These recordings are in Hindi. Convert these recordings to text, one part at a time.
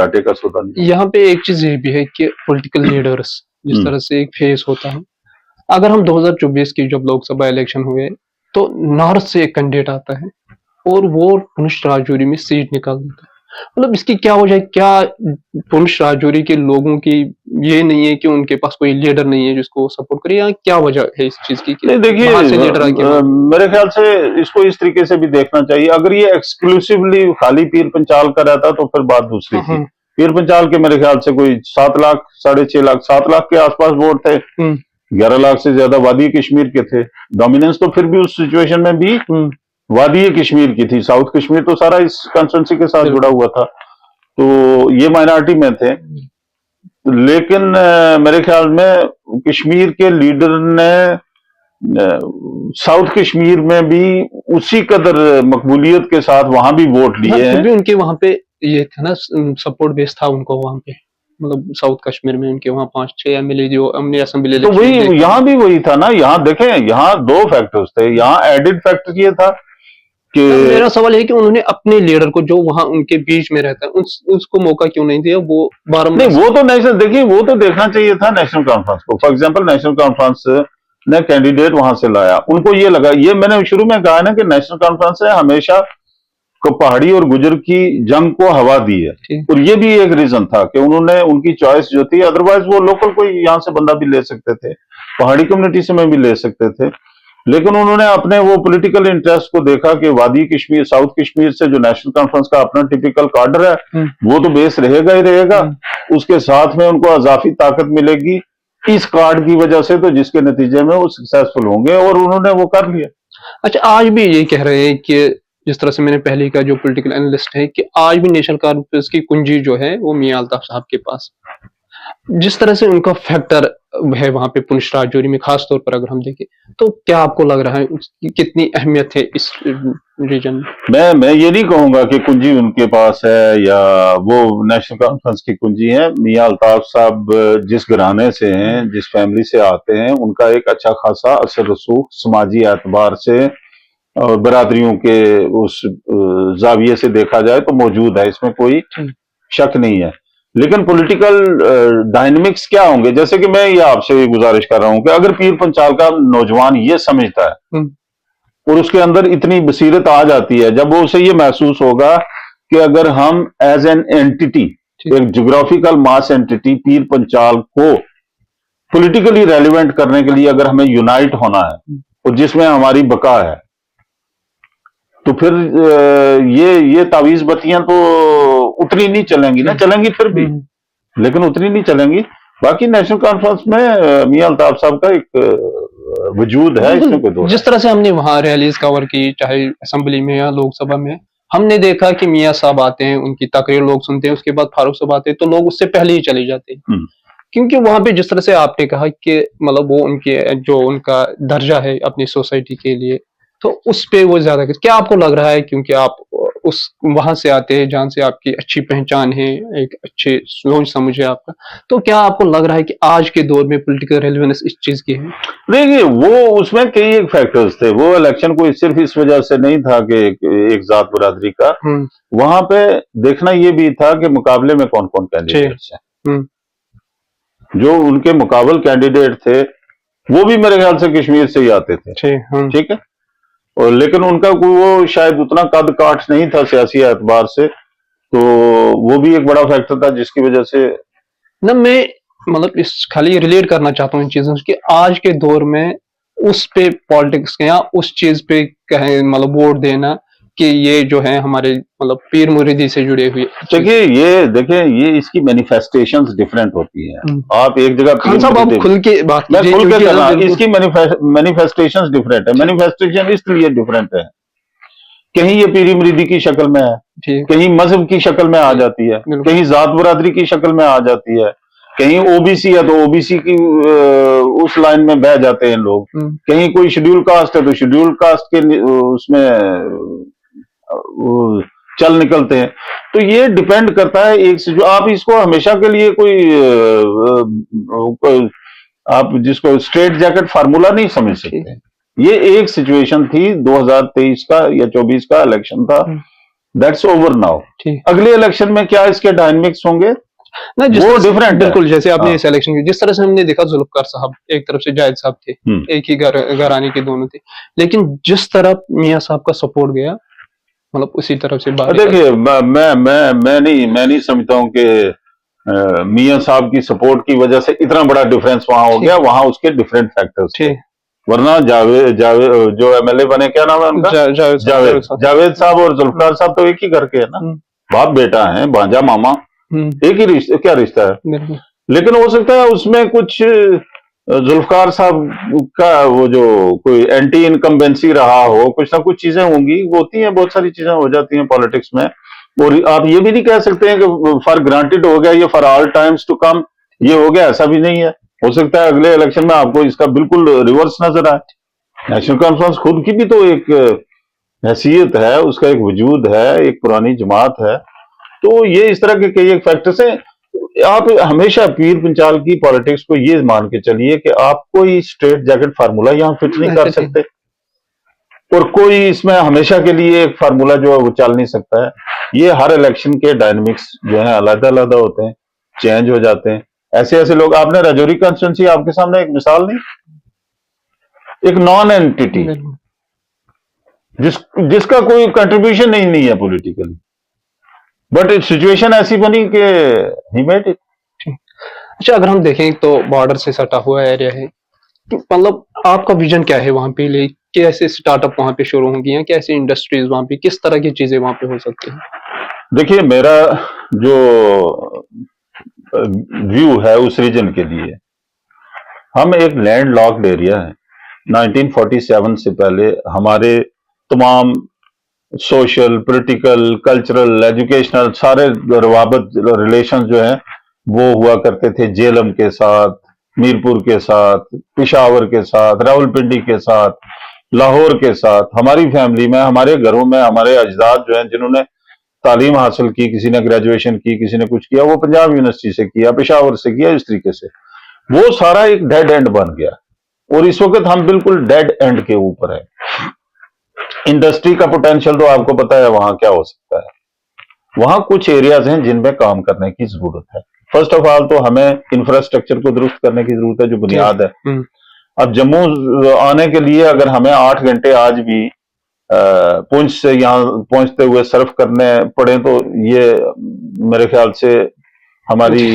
घाटे का सौदा नहीं। यहाँ पे एक चीज ये भी है कि पॉलिटिकल लीडर्स जिस तरह से एक फेस होता है, अगर हम 2024 की जब लोकसभा इलेक्शन हुए तो नॉर्थ से एक कैंडिडेट आता है और वो पुनः राजौरी में सीट निकाल देता है। मतलब इसकी क्या वजह है? क्या पुनः राजौरी के लोगों की ये नहीं है कि उनके पास कोई लीडर नहीं है जिसको सपोर्ट करे, या क्या वजह है इस चीज की? नहीं देखिए, बाहर से लीडर आके मेरे ख्याल से इसको इस तरीके से भी देखना चाहिए। अगर ये एक्सक्लूसिवली खाली पीर पंचाल का रहता तो फिर बात दूसरी थी। पीर पंचाल के मेरे ख्याल से कोई 7 लाख, 6.5 लाख, 7 लाख के आसपास वोट थे। 11 लाख से ज्यादा वादी कश्मीर के थे। डोमिनेंस तो फिर भी उस सिचुएशन में भी वादी कश्मीर की थी। साउथ कश्मीर तो सारा इस कॉन्स्टिट्यूंसी के साथ जुड़ा हुआ था, तो ये माइनॉरिटी में थे। लेकिन मेरे ख्याल में कश्मीर के लीडर ने साउथ कश्मीर में भी उसी कदर मकबूलियत के साथ वहां भी वोट लिए हैं। उनके वहां पे ये था ना, सपोर्ट बेस था उनको वहां पे, मतलब साउथ कश्मीर में उनके वहां 5-6 एमएलए जो हमने असेंबली, तो वही यहाँ भी वही था ना। यहाँ देखें, यहाँ 2 फैक्टर्स थे। यहाँ एडिड फैक्टर ये था कि मेरा सवाल है कि उन्होंने अपने लीडर को जो वहां उनके बीच में रहता है उसको मौका क्यों नहीं दिया? वो बारम्बार नहीं, वो तो नेशनल, देखिए वो तो देखना चाहिए था नेशनल कॉन्फ्रेंस को। फॉर एग्जांपल नेशनल कॉन्फ्रेंस ने कैंडिडेट वहां से लाया, उनको ये लगा, ये मैंने शुरू में कहा ना कि नेशनल कॉन्फ्रेंस ने हमेशा को पहाड़ी और गुजर की जंग को हवा दी है, और ये भी एक रीजन था कि उन्होंने उनकी चॉइस जो थी, अदरवाइज वो लोकल कोई यहां से बंदा भी ले सकते थे, पहाड़ी कम्युनिटी से में भी ले सकते थे। लेकिन उन्होंने अपने वो पॉलिटिकल इंटरेस्ट को देखा कि वादी कश्मीर, साउथ कश्मीर से जो नेशनल कॉन्फ्रेंस का अपना टिपिकल कार्डर है वो तो बेस रहेगा ही रहेगा, उसके साथ में उनको अजाफी ताकत मिलेगी इस कार्ड की वजह से, तो जिसके नतीजे में वो सक्सेसफुल होंगे, और उन्होंने वो कर लिया। अच्छा, आज भी ये कह रहे हैं कि जिस तरह से मैंने पहले का जो पॉलिटिकल एनालिस्ट है कि आज भी नेशनल कॉन्फ्रेंस की कुंजी जो है वो मियां अल्ताफ साहब के पास, जिस तरह से उनका फैक्टर है वहां पे पुनः राजौरी में खास तौर पर अगर हम देखें, तो क्या आपको लग रहा है उसकी कितनी अहमियत है इस रीजन में? मैं ये नहीं कहूंगा कि कुंजी उनके पास है या वो नेशनल कॉन्फ्रेंस की कुंजी है। मियां अल्ताफ साहब जिस घराने से हैं, जिस फैमिली से आते हैं, उनका एक अच्छा खासा असर रसूख समाजी एतबार से और बरादरियों के उस जाविये से देखा जाए तो मौजूद है, इसमें कोई शक नहीं है। लेकिन पॉलिटिकल डायनेमिक्स क्या होंगे, जैसे कि मैं ये आपसे गुजारिश कर रहा हूं कि अगर पीर पंचाल का नौजवान ये समझता है और उसके अंदर इतनी बसीरत आ जाती है, जब वो उसे ये महसूस होगा कि अगर हम एज एन एंटिटी, एक ज्योग्राफिकल मास एंटिटी पीर पंचाल को पॉलिटिकली रेलिवेंट करने के लिए अगर हमें यूनाइट होना है और जिसमें हमारी बका है, तो फिर ये तावीज बत्तियां तो उतनी नहीं चलेंगी ना, चलेंगी फिर भी, लेकिन उतनी नहीं चलेंगी। बाकी नेशनल कॉन्फ्रेंस में मियां अल्ताफ साहब का एक वजूद है, इसमें कोई दो। जिस तरह से हमने वहां रैलीज कवर की, चाहे असेंबली में या लोकसभा में, हमने देखा कि मियां साहब आते हैं, उनकी तकरीर लोग सुनते हैं, उसके बाद फारूक साहब आते हैं तो लोग उससे पहले ही चले जाते हैं, क्योंकि वहां पे जिस तरह से आपने कहा कि मतलब वो उनके जो उनका दर्जा है अपनी सोसाइटी के लिए, तो उस पे वो ज्यादा। क्या आपको लग रहा है, क्योंकि आप उस वहां से आते हैं जहां से आपकी अच्छी पहचान है, एक अच्छे सोच समझ है आपका, तो क्या आपको लग रहा है कि आज के दौर में पॉलिटिकल रेलेवेंस इस चीज की है? देखिए, वो उसमें कई एक फैक्टर्स थे। वो इलेक्शन कोई सिर्फ इस वजह से नहीं था कि एक जात बरादरी का, वहां पे देखना ये भी था कि मुकाबले में कौन कौन कैंडिडेट्स हैं। जो उनके मुकाबल कैंडिडेट थे वो भी मेरे ख्याल से कश्मीर से ही आते थे, ठीक है, और लेकिन उनका कोई वो शायद उतना कद काठ नहीं था सियासी एतबार से, तो वो भी एक बड़ा फैक्टर था जिसकी वजह से ना मैं मतलब इस खाली रिलेट करना चाहता हूँ इन चीजों से कि आज के दौर में उस पे पॉलिटिक्स के या उस चीज पे कहें मतलब वोट देना कि ये जो है हमारे मतलब पीर मुरीदी से जुड़े हुए। देखिए ये इसकी मैनिफेस्टेशंस डिफरेंट होती हैं। आप एक जगह खान साहब आप खुल के बात कीजिए, खुल के कर रहा हूं, इसकी मैनिफेस्टेशंस डिफरेंट है। मैनिफेस्टेशन इसलिए डिफरेंट है, कहीं ये पीरी मुरीदी की शक्ल में है, कहीं मजहब की शक्ल में आ जाती है, कहीं जात बरादरी की शक्ल में आ जाती है, कहीं ओबीसी है तो ओबीसी की उस लाइन में बह जाते हैं लोग, कहीं कोई शेड्यूल कास्ट है तो शेड्यूल कास्ट के उसमें चल निकलते हैं। तो ये डिपेंड करता है एक से जो आप इसको हमेशा के लिए कोई आप जिसको स्ट्रेट जैकेट फार्मूला नहीं समझ सकते। ये एक सिचुएशन थी, 2023 का या 24 का इलेक्शन था, दैट्स ओवर नाउ। ठीक। अगले इलेक्शन में क्या इसके डायनेमिक्स होंगे ना जिस वो तरह से डिफरेंट है। बिल्कुल जैसे आपने हाँ। इस इलेक्शन की जिस तरह से हमने देखा जुल्फकार साहब एक तरफ से जाहिद साहब थे, एक ही घराने के दोनों थे, लेकिन जिस तरफ मियां साहब का सपोर्ट गया मतलब उसी तरफ से बाहर देखिए मैं नहीं समझता हूँ कि मियां साहब की सपोर्ट की वजह से इतना बड़ा डिफरेंस वहां हो गया। वहां उसके डिफरेंट फैक्टर्स थे, वरना जावेद जावेद जो एमएलए बने, क्या नाम है उनका, जावेद साहब और जुल्फकार साहब तो एक ही घर के है ना, बाप बेटा है, भांजा मामा, एक ही रिश्ता, क्या रिश्ता है। लेकिन हो सकता है उसमें कुछ जुल्फकार साहब का वो जो कोई एंटी इनकम्बेंसी रहा हो, कुछ ना कुछ चीजें होंगी, होती हैं, बहुत सारी चीजें हो जाती हैं पॉलिटिक्स में। और आप ये भी नहीं कह सकते हैं कि फॉर ग्रांटेड हो गया, ये for all times to come ये हो गया, ऐसा भी नहीं है। हो सकता है अगले इलेक्शन में आपको इसका बिल्कुल रिवर्स नजर आए। नेशनल कॉन्फ्रेंस खुद की भी तो एक हैसियत है, उसका एक वजूद है, एक पुरानी जमात है। तो ये इस तरह के कई एक फैक्टर्स हैं। आप हमेशा पीर पंचाल की पॉलिटिक्स को ये मान के चलिए कि आप कोई स्ट्रेट जैकेट फार्मूला यहां फिट नहीं कर सकते, और कोई इसमें हमेशा के लिए एक फार्मूला जो है वो चल नहीं सकता है। ये हर इलेक्शन के डायनेमिक्स जो है अलग अलग होते हैं, चेंज हो जाते हैं। ऐसे ऐसे लोग, आपने राजौरी कॉन्स्टिट्यूंसी आपके सामने एक मिसाल नहीं, एक नॉन एंटिटी जिसका कोई कंट्रीब्यूशन नहीं है पॉलिटिकली, बट सिचुएशन ऐसी बनी कि ही मेड इट। अच्छा, अगर हम देखें तो बॉर्डर से सटा हुआ एरिया है, तो मतलब आपका विजन क्या है वहां पे, कैसे स्टार्टअप वहां पे शुरू होंगी या कैसे इंडस्ट्रीज वहां पे, किस तरह की चीजें वहां पे हो सकती हैं? देखिए, मेरा जो व्यू है उस रीजन के लिए, हम एक लैंड लॉक्ड एरिया है। 1947 से पहले हमारे तमाम सोशल, पॉलिटिकल, कल्चरल, एजुकेशनल सारे रवाबत रिलेशन जो है वो हुआ करते थे जेलम के साथ, मीरपुर के साथ, पिशावर के साथ, रावलपिंडी के साथ, लाहौर के साथ। हमारी फैमिली में, हमारे घरों में हमारे अजदाद जो हैं जिन्होंने तालीम हासिल की, किसी ने ग्रेजुएशन की, किसी ने कुछ किया, वो पंजाब यूनिवर्सिटी से किया, पिशावर से किया, इस तरीके से वो सारा एक डेड एंड बन गया। और इस वक्त हम बिल्कुल डेड एंड के ऊपर है। इंडस्ट्री का पोटेंशियल तो आपको पता है वहां क्या हो सकता है। वहां कुछ एरियाज हैं जिनमें काम करने की जरूरत है। फर्स्ट ऑफ ऑल तो हमें इंफ्रास्ट्रक्चर को दुरुस्त करने की जरूरत है, जो बुनियाद है। अब जम्मू आने के लिए अगर हमें 8 घंटे आज भी पुंछ से यहाँ पहुंचते हुए सर्फ करने पड़े तो ये मेरे ख्याल से हमारी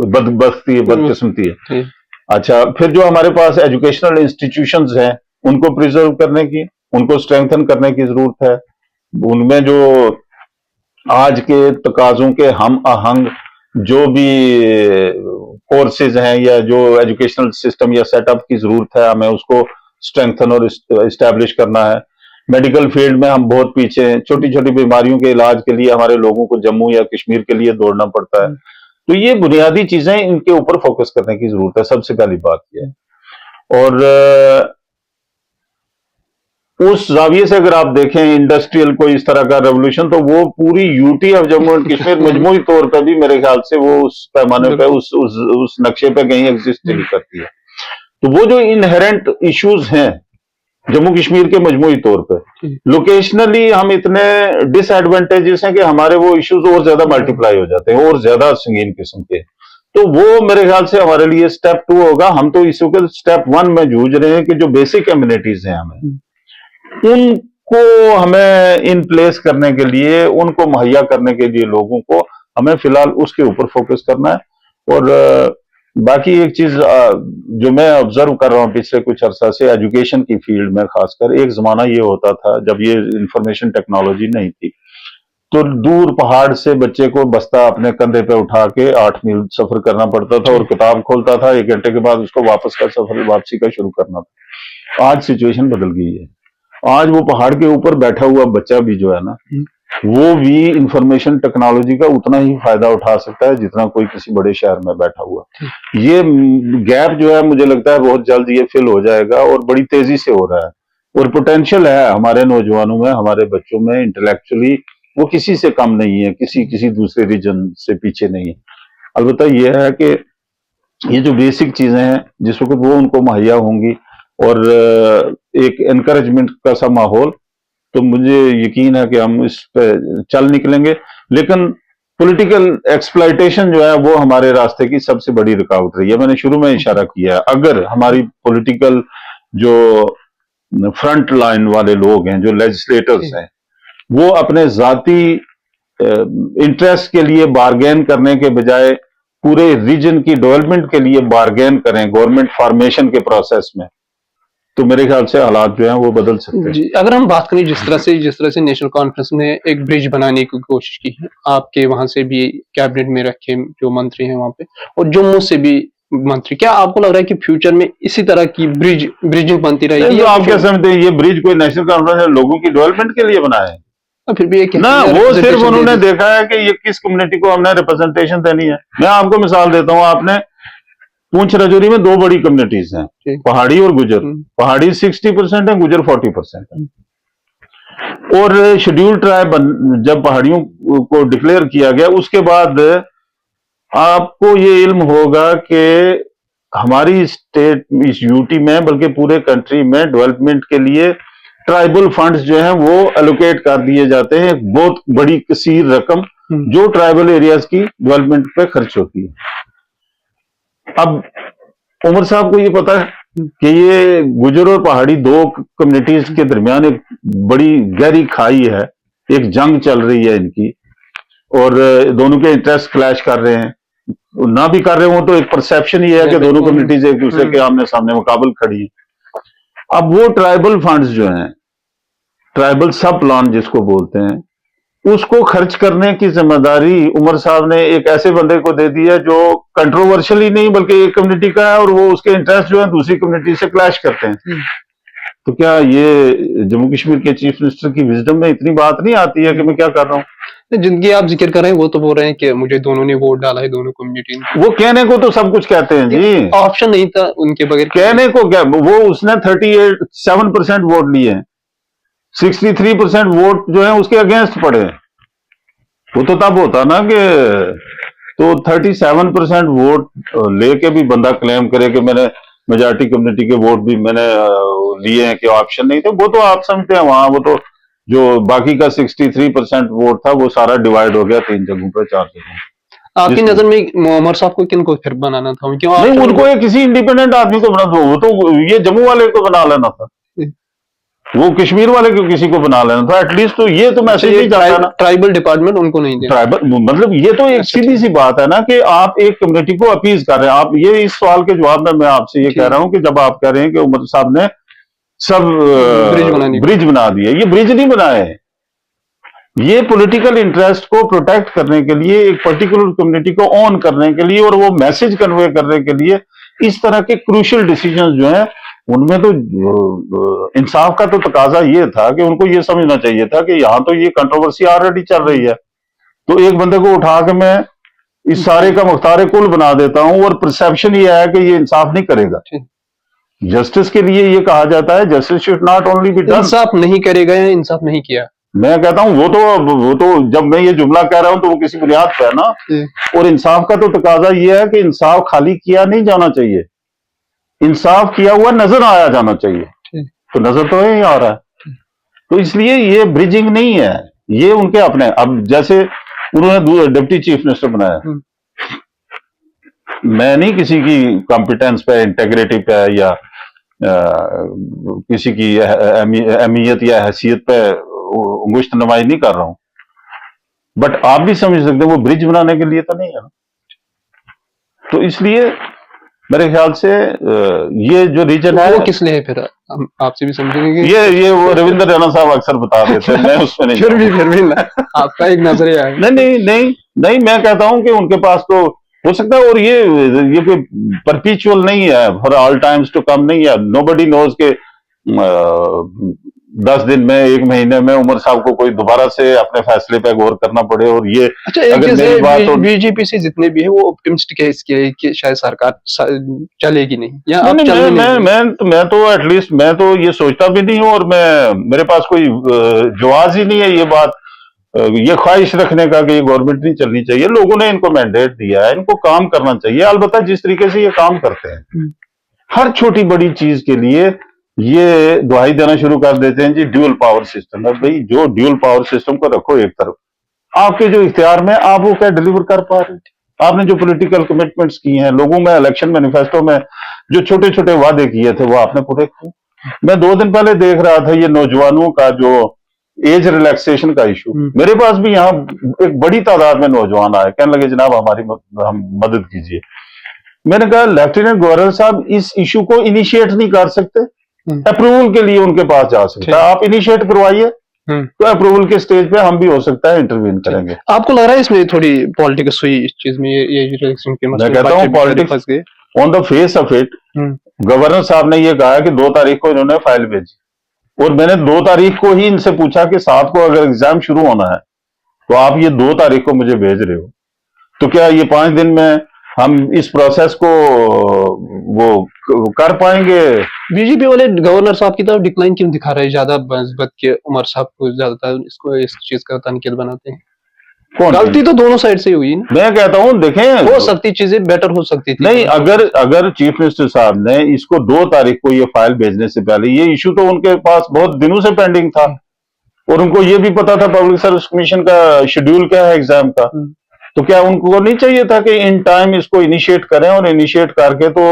बदकिस्मती है। अच्छा, फिर जो हमारे पास एजुकेशनल इंस्टीट्यूशंस हैं उनको प्रिजर्व करने की, उनको स्ट्रेंथन करने की जरूरत है। उनमें जो आज के तकाजों के हम आहंग जो भी कोर्सेज हैं या जो एजुकेशनल सिस्टम या सेटअप की जरूरत है, हमें उसको स्ट्रेंथन और इस्टेब्लिश करना है। मेडिकल फील्ड में हम बहुत पीछे हैं। छोटी छोटी बीमारियों के इलाज के लिए हमारे लोगों को जम्मू या कश्मीर के लिए दौड़ना पड़ता है। तो ये बुनियादी चीजें, इनके ऊपर फोकस करने की जरूरत है, सबसे पहली बात यह है। और उस जाविये से अगर आप देखें इंडस्ट्रियल कोई इस तरह का रेवोल्यूशन, तो वो पूरी UT of Jammu and Kashmir मजमूई तौर पर भी मेरे ख्याल से वो उस पैमाने पे उस नक्शे पे कहीं एग्जिस्ट नहीं करती है। तो वो जो इनहेरेंट इश्यूज हैं जम्मू कश्मीर के मजमूई तौर पे, लोकेशनली हम इतने डिसएडवांटेजेस हैं कि हमारे वो इश्यूज और ज्यादा मल्टीप्लाई हो जाते हैं और ज्यादा संगीन किस्म के। तो वो मेरे ख्याल से हमारे लिए स्टेप 2 होगा। हम तो इस वक्त स्टेप 1 में जूझ रहे हैं कि जो बेसिक कम्युनिटीज हैं हमें उनको हमें इन प्लेस करने के लिए, उनको मुहैया करने के लिए लोगों को हमें फिलहाल उसके ऊपर फोकस करना है। और बाकी एक चीज जो मैं ऑब्जर्व कर रहा हूं पिछले कुछ अरसा से, एजुकेशन की फील्ड में खासकर, एक जमाना ये होता था जब ये इंफॉर्मेशन टेक्नोलॉजी नहीं थी, तो दूर पहाड़ से बच्चे को बस्ता अपने कंधे पे उठा के 8 मील सफर करना पड़ता था और किताब खोलता था, 1 घंटे के बाद उसको वापस का सफर, वापसी का शुरू करना था। आज सिचुएशन बदल गई है। आज वो पहाड़ के ऊपर बैठा हुआ बच्चा भी जो है ना, वो भी इंफॉर्मेशन टेक्नोलॉजी का उतना ही फायदा उठा सकता है जितना कोई किसी बड़े शहर में बैठा हुआ। ये गैप जो है मुझे लगता है बहुत जल्द ये फिल हो जाएगा और बड़ी तेजी से हो रहा है। और पोटेंशियल है हमारे नौजवानों में, हमारे बच्चों में, इंटेलेक्चुअली वो किसी से कम नहीं है, किसी दूसरे रीजन से पीछे नहीं है। अलबत्ता ये है कि ये जो बेसिक चीजें हैं जिस वक्त वो उनको मुहैया होंगी और एक एनकरेजमेंट का सा माहौल, तो मुझे यकीन है कि हम इस पे चल निकलेंगे। लेकिन पॉलिटिकल एक्सप्लॉइटेशन जो है वो हमारे रास्ते की सबसे बड़ी रुकावट रही है। मैंने शुरू में इशारा किया है, अगर हमारी पॉलिटिकल जो फ्रंट लाइन वाले लोग हैं, जो लेजिस्लेटर्स हैं, वो अपने जाती इंटरेस्ट के लिए बार्गेन करने के बजाय पूरे रीजन की डेवलपमेंट के लिए बार्गेन करें गवर्नमेंट फॉर्मेशन के प्रोसेस में, तो मेरे ख्याल से हालात जो हैं वो बदल सकते हैं। जी, अगर हम बात करें जिस तरह से नेशनल कॉन्फ्रेंस ने एक ब्रिज बनाने की कोशिश की है, आपके वहां से भी कैबिनेट में रखे जो मंत्री हैं वहां पे, और जम्मू से भी मंत्री, क्या आपको लग रहा है कि फ्यूचर में इसी तरह की ब्रिजिंग बनती रहेगी? तो आप क्या समझते हैं ये ब्रिज कोई नेशनल कॉन्फ्रेंस लोगों की डेवलपमेंट के लिए बनाया है? फिर भी एक ना, वो सिर्फ उन्होंने देखा है कि ये किस कम्युनिटी को हमने रिप्रेजेंटेशन देनी है। मैं आपको मिसाल देता हूँ, आपने पूंछ राजौरी में दो बड़ी कम्युनिटीज हैं, पहाड़ी और गुजर। पहाड़ी 60% है, गुजर 40% है। और शेड्यूल ट्राइब जब पहाड़ियों को डिक्लेयर किया गया, उसके बाद आपको ये इल्म होगा कि हमारी स्टेट, इस यूटी में बल्कि पूरे कंट्री में डेवलपमेंट के लिए ट्राइबल फंड्स जो हैं वो एलोकेट कर दिए जाते हैं, बहुत बड़ी कसीर रकम जो ट्राइबल एरियाज की डेवलपमेंट पे खर्च होती है। अब उमर साहब को ये पता है कि ये गुजर और पहाड़ी दो कम्युनिटीज के दरमियान एक बड़ी गहरी खाई है, एक जंग चल रही है इनकी, और दोनों के इंटरेस्ट क्लैश कर रहे हैं। ना भी कर रहे हो तो एक परसेप्शन ये है कि दोनों कम्युनिटीज एक दूसरे के आमने सामने मुकाबल खड़ी है। अब वो ट्राइबल फंड्स जो हैं, ट्राइबल सब प्लान जिसको बोलते हैं, उसको खर्च करने की जिम्मेदारी उमर साहब ने एक ऐसे बंदे को दे दी है जो कंट्रोवर्शियल ही नहीं बल्कि एक कम्युनिटी का है, और वो उसके इंटरेस्ट जो है दूसरी कम्युनिटी से क्लैश करते हैं। तो क्या ये जम्मू कश्मीर के चीफ मिनिस्टर की विजडम में इतनी बात नहीं आती है कि मैं क्या कर रहा हूँ? जिनकी आप जिक्र कर रहे हैं वो तो बोल रहे हैं कि मुझे दोनों ने वोट डाला है, दोनों कम्युनिटी ने। वो कहने को तो सब कुछ कहते हैं जी, ऑप्शन नहीं था उनके बगैर। कहने को क्या, वो उसने 37% वोट लिए हैं, 63% वोट जो है उसके अगेंस्ट पड़े। वो तो तब होता ना कि तो 37% वोट लेके भी बंदा क्लेम करे कि मैंने मेजॉरिटी कम्युनिटी के वोट भी मैंने लिए हैं, कि ऑप्शन नहीं थे। वो तो आप समझते हैं वहां, वो तो जो बाकी का 63% वोट था वो सारा डिवाइड हो गया 3 जगहों पर, 4 जगहों। आपकी नजर में उमर साहब को किनको फिर बनाना था? क्यों नहीं, उनको एक किसी इंडिपेंडेंट आदमी को बना दो, वो तो ये जम्मू वाले को बना लेना था, वो कश्मीर वाले को किसी को बना लेना था एटलीस्ट। तो ये तो मैसेज नहीं जाता ना, ट्राइबल डिपार्टमेंट उनको नहीं देना। ट्राइबल मतलब ये तो एक सीधी सी बात है ना कि आप एक कम्युनिटी को अपीज कर रहे हैं। आप ये इस सवाल के जवाब में मैं आपसे ये कह रहा हूं कि जब आप कह रहे हैं कि उमर साहब ने सब ब्रिज बना दिए, ये ब्रिज नहीं बनाए, ये पॉलिटिकल इंटरेस्ट को प्रोटेक्ट करने के लिए, एक पर्टिकुलर कम्युनिटी को ऑन करने के लिए और वो मैसेज कन्वे करने के लिए इस तरह के क्रूशियल डिसीजन जो हैं उनमें तो इंसाफ का तो तकाजा ये था कि उनको ये समझना चाहिए था कि यहां तो ये कंट्रोवर्सी ऑलरेडी चल रही है, तो एक बंदे को उठा के मैं इस सारे का मुख्तार कुल बना देता हूं, और परसेप्शन ये है कि ये इंसाफ नहीं करेगा। जस्टिस के लिए ये कहा जाता है justice should not only be done, इंसाफ नहीं करेगा या इंसाफ नहीं किया। मैं कहता हूं वो तो जब मैं ये जुमला कह रहा हूं तो वो किसी बुनियाद पे है ना, और इंसाफ का तो तकाजा ये है कि इंसाफ खाली किया नहीं जाना चाहिए, इंसाफ किया हुआ नजर आया जाना चाहिए, तो नजर तो यही आ रहा है। तो इसलिए ये ब्रिजिंग नहीं है, ये उनके अपने, अब जैसे उन्होंने डिप्टी चीफ मिनिस्टर बनाया, मैं नहीं किसी की कॉम्पिटेंस पे, इंटेग्रिटी पे या किसी की अहमियत या हैसियत पे उंगुश्त नमाई नहीं कर रहा हूं, बट आप भी समझ सकते हैं वो ब्रिज बनाने के लिए तो नहीं है ना। तो इसलिए मेरे ख्याल से ये जो रीजन है वो किस लिए, फिर हम आपसे भी समझेंगे कि ये वो रविंद्र रैना साहब अक्सर बता देते हैं, मैं उसमें नहीं फिर भी ना, आपका एक नजरिया है। नहीं, मैं कहता हूं कि उनके पास तो हो सकता है, और ये कोई परपीचुअल नहीं है, for all times to come नहीं है। नोबडी नोज के 10 दिन में, 1 महीने में उमर साहब को कोई दोबारा से अपने फैसले पे गौर करना पड़े। और ये अच्छा, अगर मेरी बात हो, बीजेपी से जितने भी है वो ऑप्टिमिस्टिक है इसके कि शायद सरकार चलेगी नहीं, या अब चलने नहीं। मैं तो एटलीस्ट मैं तो ये सोचता भी नहीं हूं, और मेरे पास कोई जवाब ही नहीं है ये ख्वाहिश रखने का कि ये गवर्नमेंट नहीं चलनी चाहिए। लोगों ने इनको मैंडेट दिया है, इनको काम करना चाहिए। अलबत्ता जिस तरीके से ये काम करते हैं, हर छोटी बड़ी चीज के लिए ये दुहाई देना शुरू कर देते हैं जी ड्यूल पावर सिस्टम है। भाई जो ड्यूल पावर सिस्टम को रखो एक तरफ, आपके जो इख्तियार में आप वो क्या डिलीवर कर पा रहे थे? आपने जो पॉलिटिकल कमिटमेंट्स किए हैं लोगों में, इलेक्शन मैनिफेस्टो में जो छोटे छोटे वादे किए थे वो आपने पूरे किए। मैं 2 दिन पहले देख रहा था ये नौजवानों का जो एज रिलैक्सेशन का इशू, मेरे पास भी यहाँ एक बड़ी तादाद में नौजवान आए, कहने लगे जनाब हमारी हम मदद कीजिए। मैंने कहा लेफ्टिनेंट गवर्नर साहब इस इशू को इनिशिएट नहीं कर सकते, अप्रूवल के लिए उनके पास जा सकता है, आप इनिशिएट करवाइए तो अप्रूवल के स्टेज पे हम भी हो सकता है इंटरवीन करेंगे। आपको लग रहा है इसमें थोड़ी पॉलिटिक्स हुई इस चीज में, ये रिलेक्शन के मैं कहता हूँ politics on the face of it. Governor साहब ने ये कहा कि 2 तारीख को इन्होंने फाइल भेजी, और मैंने 2 तारीख को ही इनसे पूछा कि 7 को अगर एग्जाम शुरू होना है तो आप ये 2 तारीख को मुझे भेज रहे हो, तो क्या ये 5 दिन में हम इस प्रोसेस को वो कर पाएंगे? बीजेपी वाले गवर्नर साहब की तरफ डिक्लाइन क्यों दिखा रहे हैं, ज्यादा बनस्बत के उमर साहब को ज्यादातर इसको इस चीज का तनकीद बनाते हैं? गलती तो दोनों साइड से हुई ना। मैं कहता हूँ देखें हो सकती चीजें बेटर हो सकती थी। नहीं, अगर चीफ मिनिस्टर साहब ने इसको 2 तारीख को ये फाइल भेजने से पहले, ये इशू तो उनके पास बहुत दिनों से पेंडिंग था और उनको ये भी पता था पब्लिक सर्विस कमीशन का शेड्यूल क्या है एग्जाम का, तो क्या उनको नहीं चाहिए था कि इन टाइम इसको इनिशिएट करें, और इनिशिएट करके तो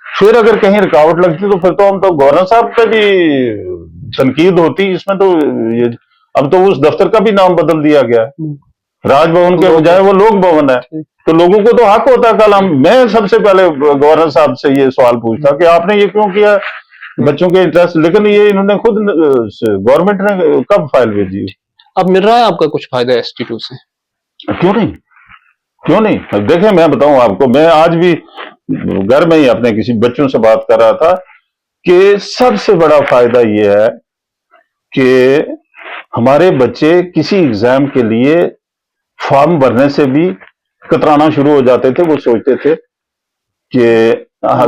फिर अगर कहीं रुकावट लगती तो फिर तो हम तो गवर्नर साहब पे भी तनकीद होती इसमें। तो ये अब तो उस दफ्तर का भी नाम बदल दिया गया, राजभवन के बजाय वो लोक भवन है, तो लोगों को तो हक होता है। कल मैं सबसे पहले गवर्नर साहब से ये सवाल पूछता कि आपने ये क्यों किया बच्चों के इंटरेस्ट, लेकिन ये इन्होंने खुद गवर्नमेंट ने कब फाइल भेजी। अब मिल रहा है आपका कुछ फायदा ST2 से? क्यों नहीं, क्यों नहीं। देखें मैं बताऊं आपको, मैं आज भी घर में ही अपने किसी बच्चों से बात कर रहा था कि सबसे बड़ा फायदा यह है कि हमारे बच्चे किसी एग्जाम के लिए फॉर्म भरने से भी कतराना शुरू हो जाते थे। वो सोचते थे कि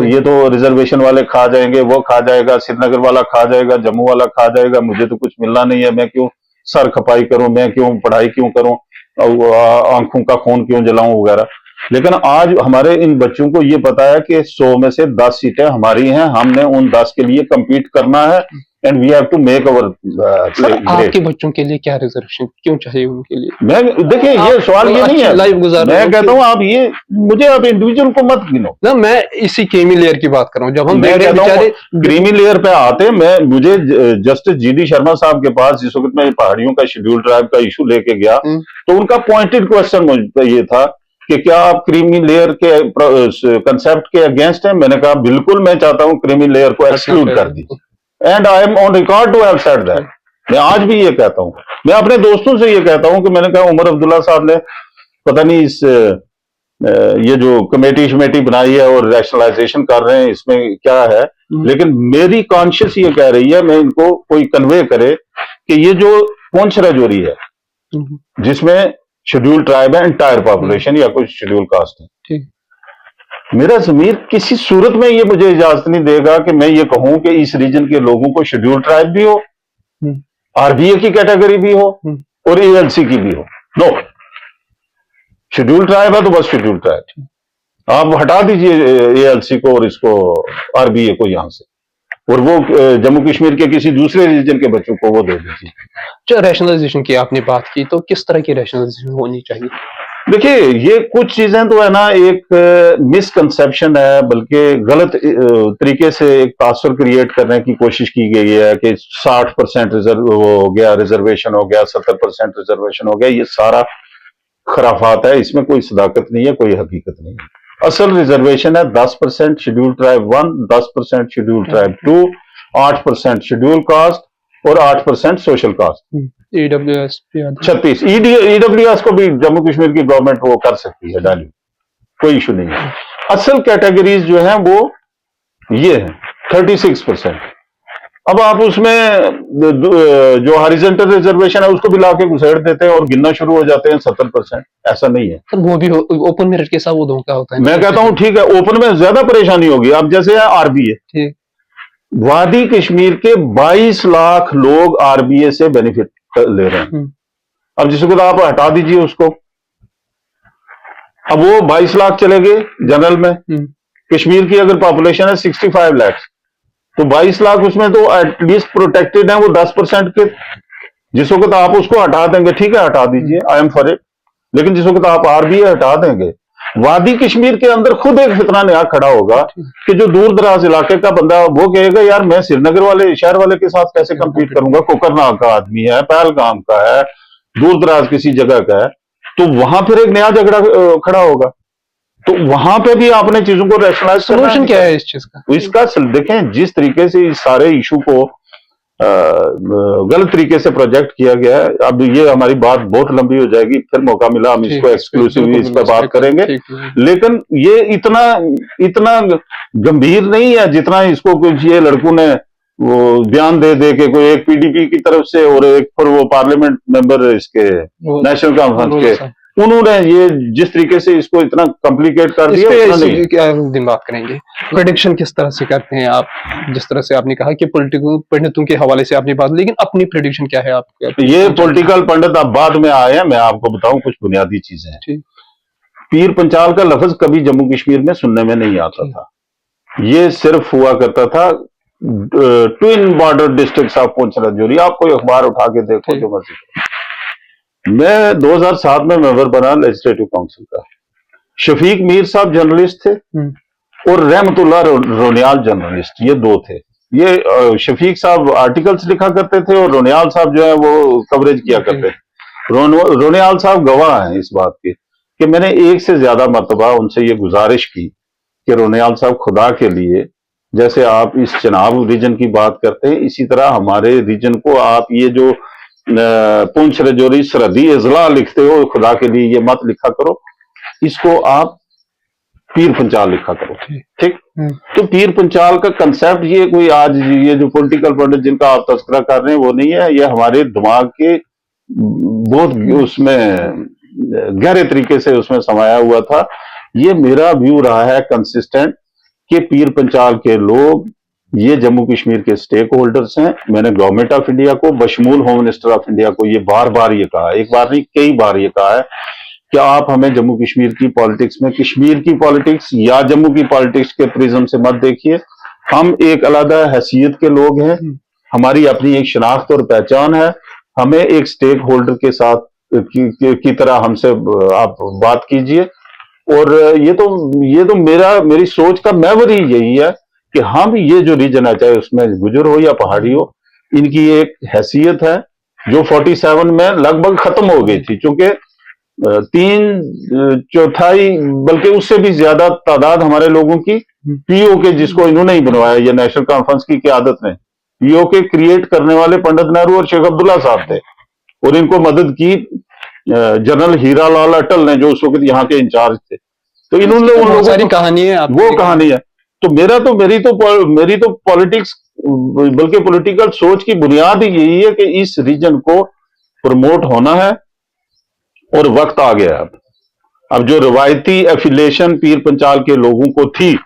ये तो रिजर्वेशन वाले खा जाएंगे, वो खा जाएगा, श्रीनगर वाला खा जाएगा, जम्मू वाला खा जाएगा, मुझे तो कुछ मिलना नहीं है, मैं क्यों सर खपाई करूं, मैं क्यों पढ़ाई क्यों करूं, आंखों का खून क्यों जलाऊं वगैरह। लेकिन आज हमारे इन बच्चों को ये पता है कि 100 में से 10 सीटें हमारी हैं, हमने उन 10 के लिए compete करना है, and we have to make our आपके बच्चों के लिए क्या रिजर्वेशन क्यों चाहिए उनके लिए? मैं देखिए ये सवाल ये नहीं है, लाइफ गुजार मैं कहता हूँ आप ये मुझे आप इंडिविजुअल को मत गिनो ना, मैं इसी क्रीमी लेयर की बात कर रहा हूँ। जब हम बेचारे क्रीमी लेयर पे आते, मुझे जस्टिस GD शर्मा साहब के पास जिस वक्त मैं पहाड़ियों का शेड्यूल ट्राइब का इशू लेके गया तो उनका पॉइंटेड क्वेश्चन मुझे ये था कि क्या आप क्रीमी लेयर के कंसेप्ट के अगेंस्ट हैं? मैंने कहा बिल्कुल, मैं चाहता हूं क्रीमी लेयर को एक्सक्लूड कर दीजिए, and I am on record to have said that. मैं आज भी ये कहता हूं, मैं अपने दोस्तों से ये कहता हूं कि मैंने कहा उमर अब्दुल्ला साहब ने पता नहीं इस ये जो कमेटी बनाई है और रैशनलाइजेशन कर रहे हैं इसमें क्या है, लेकिन मेरी कॉन्शियस ये कह रही है, मैं इनको कोई कन्वे करे कि ये जो पुंछ राजौरी है जिसमें शेड्यूल ट्राइब है एंटायर पॉपुलेशन या कुछ शेड्यूल कास्ट है, मेरा ज़मीर किसी सूरत में ये मुझे इजाजत नहीं देगा कि मैं ये कहूं कि इस रीजन के लोगों को शेड्यूल ट्राइब भी हो, RBA की कैटेगरी भी हो और ALC की भी हो। नो, शेड्यूल ट्राइब है तो बस शेड्यूल ट्राइब, आप हटा दीजिए ALC को और इसको RBA को यहां से, और वो जम्मू कश्मीर के किसी दूसरे रीजन के बच्चों को वो दे दीजिए। जो रैशनलाइजेशन की आपने बात की, तो किस तरह की रैशनलाइजेशन होनी चाहिए? देखिए ये कुछ चीजें तो है ना, एक मिसकंसेप्शन है, बल्कि गलत तरीके से एक तासुर क्रिएट करने की कोशिश की गई है कि 60% रिजर्व हो गया, रिजर्वेशन हो गया, 70% रिजर्वेशन हो गया। ये सारा खराफात है, इसमें कोई सदाकत नहीं है, कोई हकीकत नहीं है। असल रिजर्वेशन है 10% schedule tribe 1, 10% schedule tribe 2, 8% schedule caste और 8% सोशल कास्ट। EWS 36 EWS को भी जम्मू कश्मीर की गवर्नमेंट वो कर सकती है डाली, कोई इशू नहीं है। असल कैटेगरीज जो हैं वो ये है 36%। अब आप उसमें जो हॉरिजॉन्टल रिजर्वेशन है उसको भी लाके घुसेड़ देते हैं और गिनना शुरू हो जाते हैं 70%। ऐसा नहीं है सर, वो भी ओपन मेरिट के साथ वो धोखा होता है। मैं कहता हूं ठीक है, ओपन में ज्यादा परेशानी होगी। अब जैसे है RBA, वादी कश्मीर के 22 लाख लोग RBA से बेनिफिट ले रहे हैं। अब जिसको आप हटा दीजिए उसको, अब वो 22 लाख चले गए जनरल में। कश्मीर की अगर पॉपुलेशन है 65 लाख, तो 22 लाख उसमें तो एटलीस्ट प्रोटेक्टेड है वो 10% के। जिस वक्त आप उसको हटा देंगे, ठीक है हटा दीजिए, आई एम फॉर इट, लेकिन जिस वक्त आप आरबीआई हटा देंगे, वादी कश्मीर के अंदर खुद एक फितना नया खड़ा होगा कि जो दूर दराज इलाके का बंदा वो कहेगा यार मैं श्रीनगर वाले शहर वाले के साथ कैसे कंपीट करूंगा, कोकरनाग का आदमी है, पहलगाम का है, दूर दराज किसी जगह का है, तो वहां फिर एक नया झगड़ा खड़ा होगा। तो वहां पे भी आपने चीजों को रैशनलाइज करना है। सोल्यूशन क्या है इस चीज का? इसका देखें, जिस तरीके से इस सारे इशू को गलत तरीके से प्रोजेक्ट किया गया है, अब ये हमारी बात बहुत लंबी हो जाएगी, फिर मौका मिला हम इसको एक्सक्लूसिवली इस पर बात करेंगे, लेकिन ये इतना गंभीर नहीं है जितना इसको कुछ ये लड़कों ने वो बयान दे दे के, कोई एक पीडीपी की तरफ से और एक फिर वो पार्लियामेंट मेंबर इसके नेशनल कॉन्फ्रेंस के, उन्होंने ये जिस तरीके से इसको इतना कॉम्प्लिकेट कर दिया। क्या दिन बात करेंगे, प्रेडिक्शन किस तरह से करते हैं आप? जिस तरह से आपने कहा कि पॉलिटिकल पंडितों के हवाले से आपने बात, लेकिन अपनी प्रेडिक्शन क्या है आपके? ये पॉलिटिकल पंडित अब बाद में आए हैं, मैं आपको बताऊं कुछ बुनियादी चीजें हैं। पीर पंचाल का लफ्ज कभी जम्मू कश्मीर में सुनने में नहीं आता था, ये सिर्फ हुआ करता था twin border district of Poonch Rajouri. आप कोई अखबार उठा के देखो जो मर्जी। मैं 2007 में मेंबर बना लेजिस्लेटिव काउंसिल का। शफीक मीर साहब जर्नलिस्ट थे और रहमतुल्लाह रोनियाल जर्नलिस्ट, ये दो थे। ये शफीक साहब आर्टिकल्स लिखा करते थे और रोनियाल साहब जो है वो कवरेज किया करते थे। रोनियाल साहब गवाह हैं इस बात के कि मैंने एक से ज्यादा मर्तबा उनसे ये गुजारिश की कि रोनियाल साहब खुदा के लिए, जैसे आप इस चनाब रीजन की बात करते हैं, इसी तरह हमारे रीजन को आप ये जो पुंछ राजौरी सरहदी अजला लिखते हो, खुदा के लिए ये मत लिखा करो, इसको आप पीर पंचाल लिखा करो, ठीक। तो पीर पंचाल का कंसेप्ट ये कोई आज ये जो पॉलिटिकल पंडित जिनका आप तस्करा कर रहे हैं वो नहीं है, ये हमारे दिमाग के बहुत उसमें गहरे तरीके से उसमें समाया हुआ था। ये मेरा व्यू रहा है कंसिस्टेंट कि पीर पंचाल के लोग ये जम्मू कश्मीर के स्टेक होल्डर्स हैं। मैंने गवर्नमेंट ऑफ इंडिया को बशमूल होम मिनिस्टर ऑफ इंडिया को ये बार बार ये कहा, एक बार नहीं कई बार ये कहा है कि आप हमें जम्मू कश्मीर की पॉलिटिक्स में कश्मीर की पॉलिटिक्स या जम्मू की पॉलिटिक्स के प्रिज्म से मत देखिए। हम एक अलग हैसियत के लोग हैं, हमारी अपनी एक शनाख्त और पहचान है, हमें एक स्टेक होल्डर के साथ की तरह हमसे आप बात कीजिए। और ये तो मेरी सोच का महवर ही यही है कि हम ये जो रीजन है, चाहे उसमें गुजर हो या पहाड़ी हो, इनकी एक हैसियत है जो 47 में लगभग खत्म हो गई थी, क्योंकि 3/4 बल्कि उससे भी ज्यादा तादाद हमारे लोगों की पीओके, जिसको इन्होंने ही बनवाया, ये नेशनल कॉन्फ्रेंस की क़यादत में पीओके क्रिएट करने वाले पंडित नेहरू और शेख अब्दुल्ला साहब थे, और इनको मदद की जनरल हीरा लाल अटल ने, जो उस वक्त यहाँ के इंचार्ज थे। तो इन्होंने उन लोगों की कहानी है, वो कहानी है। तो मेरी तो पॉलिटिक्स बल्कि पॉलिटिकल सोच की बुनियाद ही यही है कि इस रीजन को प्रमोट होना है, और वक्त आ गया है। अब जो रवायती एफिलिएशन पीर पंचाल के लोगों को थी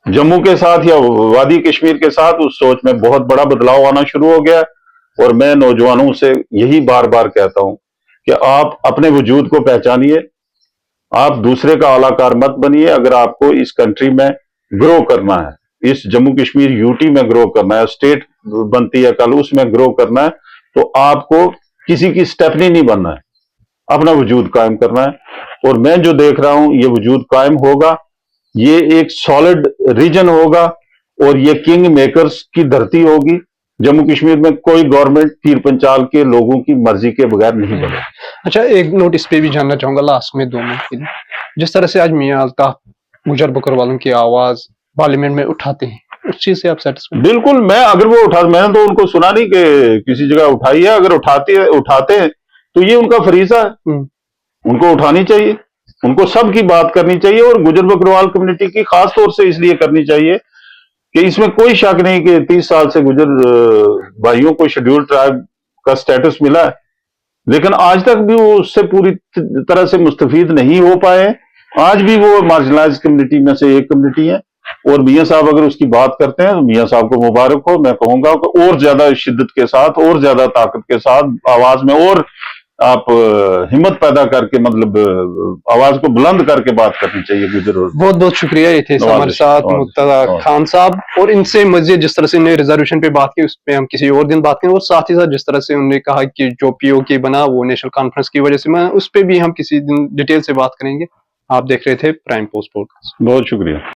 जम्मू के साथ या वादी कश्मीर के साथ, उस सोच में बहुत बड़ा बदलाव आना शुरू हो गया। और मैं नौजवानों से यही बार बार कहता हूं कि आप अपने वजूद को पहचानिए, आप दूसरे का आलाकार मत बनिए। अगर आपको इस कंट्री में ग्रो करना है, इस जम्मू कश्मीर यूटी में ग्रो करना है, स्टेट बनती है कल उसमें ग्रो करना है, तो आपको किसी की स्टेपनी नहीं बनना है, अपना वजूद कायम करना है। और मैं जो देख रहा हूं ये वजूद कायम होगा, ये एक सॉलिड रीजन होगा, और ये किंग मेकर्स की धरती होगी। जम्मू कश्मीर में कोई गवर्नमेंट पीर पंचाल के लोगों की मर्जी के बगैर नहीं बने। अच्छा, एक नोट इस पे भी जानना चाहूंगा लास्ट में 2 मिनट के लिए। जिस तरह से आज मियां अल्ताफ गुजर बकरवालों की आवाज पार्लियामेंट में उठाते हैं, उस चीज से आप सेटिस्फाइड? बिल्कुल, मैंने तो उनको सुना नहीं कि किसी जगह उठाई है। अगर उठाते हैं तो ये उनका फरीजा है, उनको उठानी चाहिए, उनको सबकी बात करनी चाहिए, और गुजर बकरवाल कम्युनिटी की खास तौर से इसलिए करनी चाहिए कि इसमें कोई शक नहीं कि 30 साल से गुजर भाइयों को शेड्यूल्ड ट्राइब का स्टेटस मिला है, लेकिन आज तक भी वो उससे पूरी तरह से मुस्तफीद नहीं हो पाए। आज भी वो मार्जिनलाइज्ड कम्युनिटी में से एक कम्युनिटी है, और मियां साहब अगर उसकी बात करते हैं तो मियां साहब को मुबारक हो। मैं कहूंगा कि और ज्यादा शिद्दत के साथ और ज्यादा ताकत के साथ आवाज में और आप हिम्मत पैदा करके मतलब आवाज को बुलंद करके बात करनी चाहिए गुजर। बहुत बहुत शुक्रिया, ये थे हमारे साथ मुर्तजा खान साहब। और इनसे मजीद जिस तरह से इन्होंने रिजर्वेशन पे बात की उस पर हम किसी और दिन बात करेंगे। और साथ ही साथ जिस तरह से उन्होंने कहा कि जो POK बना वो नेशनल कॉन्फ्रेंस की वजह से, मैं उस पर भी हम किसी दिन डिटेल से बात करेंगे। आप देख रहे थे प्राइम पोस्ट पॉडकास्ट। बहुत शुक्रिया।